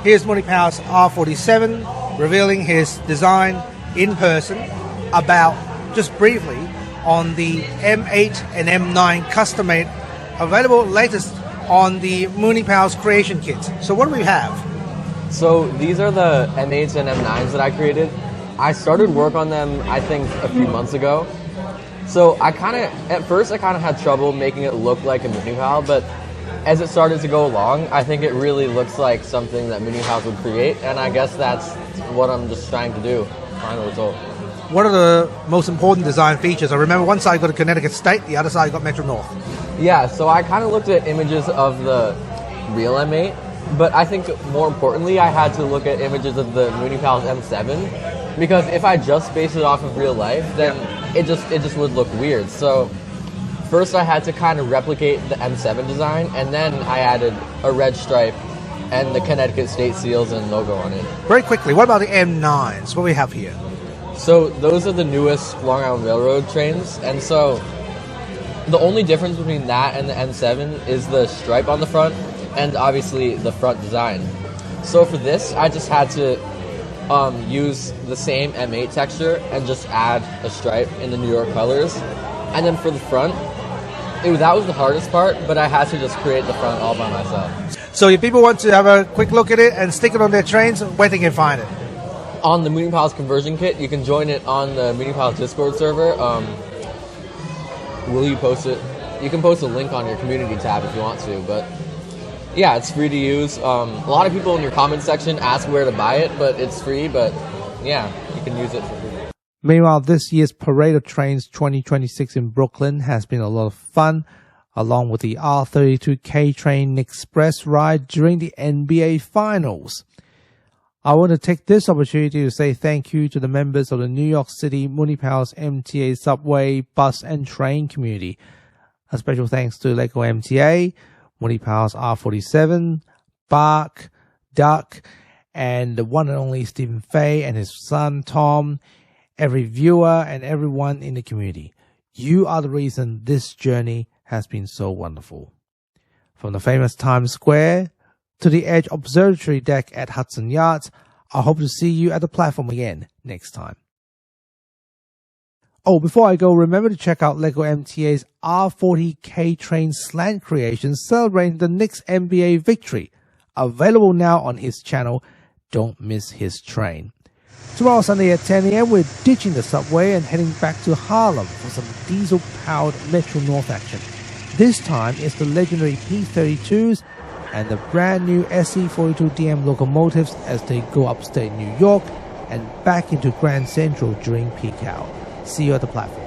Here's Munipals R47 revealing his design in person about, just briefly, on the M8 and M9 custom-made, available latest on the Munipals creation kit. So what do we have? So these are the M8s and M9s that I created. I started work on them, I think, a few months ago. So at first I kind of had trouble making it look like a Munipal, but as it started to go along, I think it really looks like something that Munipals would create, and I guess that's what I'm just trying to do, final result. What are the most important design features? I remember one side got a Connecticut State, the other side got Metro North. Yeah, so I kind of looked at images of the real M8, but I think more importantly, I had to look at images of the Munipals M7, because if I just based it off of real life, then it just would look weird. So first I had to kind of replicate the M7 design, and then I added a red stripe and the Connecticut State seals and logo on it. Very quickly, what about the M9s? What do we have here? So those are the newest Long Island Railroad trains, and so the only difference between that and the M7 is the stripe on the front and obviously the front design. So for this, I just had to use the same M8 texture and just add a stripe in the New York colors. And then for the front, that was the hardest part, but I had to just create the front all by myself. So if people want to have a quick look at it and stick it on their trains, where they can find it? On the Munipals conversion kit, you can join it on the Munipals Discord server. Will you post it? You can post a link on your community tab if you want to, but yeah, it's free to use. A lot of people in your comment section ask where to buy it, but it's free, but yeah, you can use it for free. Meanwhile, this year's Parade of Trains 2026 in Brooklyn has been a lot of fun, along with the R32K train express ride during the NBA Finals. I want to take this opportunity to say thank you to the members of the New York City Munipals MTA Subway bus and train community. A special thanks to Lego MTA, Munipals R47, Bark, Duck, and the one and only Stephen Fay and his son Tom, every viewer and everyone in the community. You are the reason this journey has been so wonderful. From the famous Times Square to the Edge Observatory deck at Hudson Yards, I hope to see you at the platform again next time. Oh, before I go, remember to check out Lego MTA's R40K train slant creations celebrating the Knicks NBA victory. Available now on his channel. Don't miss his train. Tomorrow Sunday at 10 a.m. we're ditching the subway and heading back to Harlem for some diesel-powered Metro North action. This time it's the legendary P32s and the brand new SC42DM locomotives as they go upstate New York and back into Grand Central during peak hour. See you at the platform.